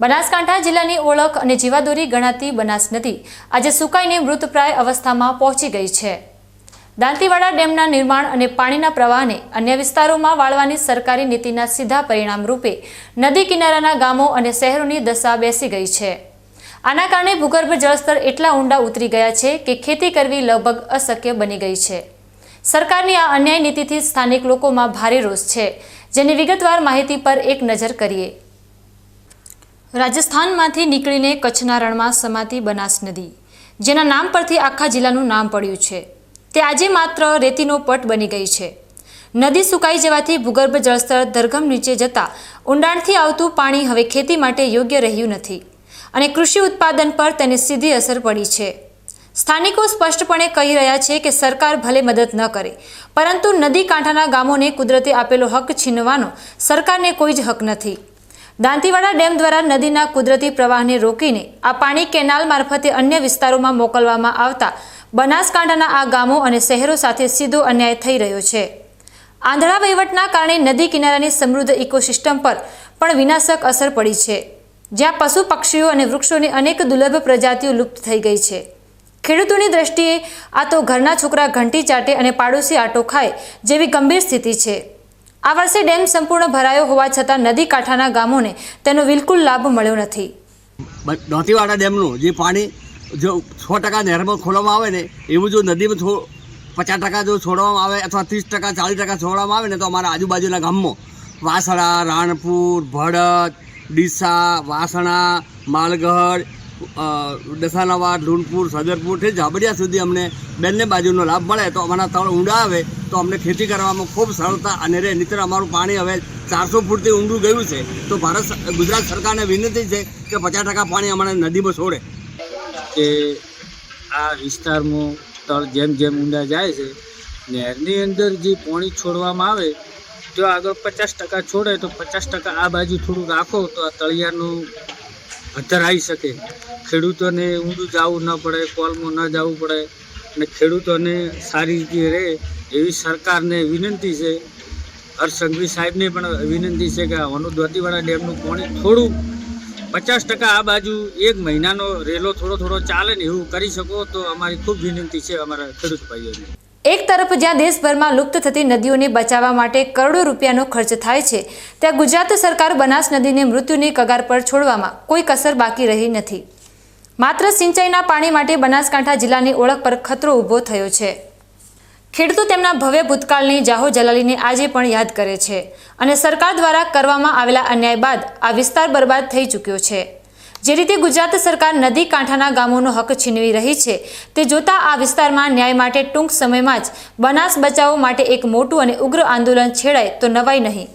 બનાસકાંઠા જિલ્લાની ઓળખ અને જીવાદોરી ગણાતી બનાસ નદી આજે સુકાઈને મૃતપ્રાય અવસ્થામાં પહોંચી ગઈ છે। દાંતીવાડા ડેમના નિર્માણ અને પાણીના પ્રવાહને અન્ય વિસ્તારોમાં વાળવાની સરકારી નીતિના સીધા પરિણામ રૂપે નદી કિનારાના ગામો અને શહેરોની દશા બેસી ગઈ છે। આના કારણે ભૂગર્ભ જળસ્તર એટલા ઊંડા ઉતરી ગયા છે કે ખેતી કરવી લગભગ અશક્ય બની ગઈ છે। સરકારની આ અન્યાય નીતિથી સ્થાનિક લોકોમાં ભારે રોષ છે, જેની વિગતવાર માહિતી પર એક નજર કરીએ। રાજસ્થાનમાંથી નીકળીને કચ્છના રણમાં સમાતી બનાસ નદી, જેના નામ પરથી આખા જિલ્લાનું નામ પડ્યું છે, તે આજે માત્ર રેતીનો પટ બની ગઈ છે। નદી સુકાઈ જવાથી ભૂગર્ભ જળસ્તર ધરગમ નીચે જતા ઊંડાણથી આવતું પાણી હવે ખેતી માટે યોગ્ય રહ્યું નથી અને કૃષિ ઉત્પાદન પર તેની સીધી અસર પડી છે। સ્થાનિકો સ્પષ્ટપણે કહી રહ્યા છે કે સરકાર ભલે મદદ ન કરે, પરંતુ નદી કાંઠાના ગામોને કુદરતે આપેલો હક છીનવાનો સરકારને કોઈ જ હક નથી। દાંતીવાડા ડેમ દ્વારા નદીના કુદરતી પ્રવાહને રોકીને આ પાણી કેનાલ મારફતે અન્ય વિસ્તારોમાં મોકલવામાં આવતા બનાસકાંઠાના આ ગામો અને શહેરો સાથે સીધો અન્યાય થઈ રહ્યો છે। આંધળા વહીવટના કારણે નદી કિનારાની સમૃદ્ધ ઇકોસિસ્ટમ પર પણ વિનાશક અસર પડી છે, જ્યાં પશુ પક્ષીઓ અને વૃક્ષોની અનેક દુર્લભ પ્રજાતિઓ લુપ્ત થઈ ગઈ છે। ખેડૂતોની દ્રષ્ટિએ આ તો ઘરના છોકરા ઘંટી ચાટે અને પાડોશી આટો ખાય જેવી ગંભીર સ્થિતિ છે। આ વર્ષે ડેમ સંપૂર્ણ ભરાયો હોવા છતાં નદી કાંઠાના ગામોને તેનો બિલકુલ લાભ મળ્યો નથી। દાંતીવાડા ડેમનું જે પાણી જો 100% નહેરમાં ખોલવામાં આવે ને, એવું જો નદીમાં 50% જો છોડવામાં આવે અથવા 30% 40% છોડવામાં આવે ને, તો અમારા આજુબાજુના ગામમાં વાસણા, રાણપુર, ભડત, ડીસા, વાસણા, માલગઢ, દસાનાવાડ, લુણપુર, સદરપુરથી ઝાબડિયા સુધી અમને બંને બાજુનો લાભ મળે તો અમારા તળ ઊંડા આવે તો અમને ખેતી કરવામાં ખૂબ સરળતા અને રહે। નહીંતર અમારું પાણી હવે 400 ફૂટથી ઊંડું ગયું છે, તો ગુજરાત સરકારને વિનંતી છે કે 50% પાણી અમારે નદીમાં છોડે। કે આ વિસ્તારમાં તળ જેમ જેમ ઊંડા જાય છે, નહેરની અંદર જે પાણી છોડવામાં આવે જો આગળ 50% છોડે તો 50% આ બાજુ થોડું રાખો તો આ તળિયાનું અધર આવી શકે। ખેડૂતોને ઊંડું જવું ન પડે, કોલમાં ન જવું પડે અને ખેડૂતોને સારી રીતે રહે એવી સરકારને વિનંતી છે। હર્ષ સંઘવી સાહેબને પણ વિનંતી છે કે આનું દાંતીવાડા ડેમનું પાણી થોડું 50% આ બાજુ 1 મહિનાનો રેલો થોડો ચાલે ને એવું કરી શકો તો અમારી ખૂબ વિનંતી છે અમારા ખેડૂત ભાઈઓને। એક તરફ જ્યાં દેશભરમાં લુપ્ત થતી નદીઓને બચાવવા માટે કરોડો રૂપિયાનો ખર્ચ થાય છે, ત્યાં ગુજરાત સરકાર બનાસ નદીને મૃત્યુની કગાર પર છોડવામાં કોઈ કસર બાકી રહી નથી। માત્ર સિંચાઈના પાણી માટે બનાસકાંઠા જિલ્લાની ઓળખ પર ખતરો ઊભો થયો છે। ખેડૂતો તેમના ભવ્ય ભૂતકાળની જાહો જલાલીને આજે પણ યાદ કરે છે અને સરકાર દ્વારા કરવામાં આવેલા અન્યાય બાદ આ વિસ્તાર બરબાદ થઈ ચૂક્યો છે। જે રીતે ગુજરાત સરકાર નદી કાંઠાના ગામોનો હક છીનવી રહી છે, તે જોતા આ વિસ્તારમાં ન્યાય માટે ટૂંક સમયમાં જ બનાસ બચાવો માટે એક મોટું અને ઉગ્ર આંદોલન છેડાય તો નવાઈ નહીં।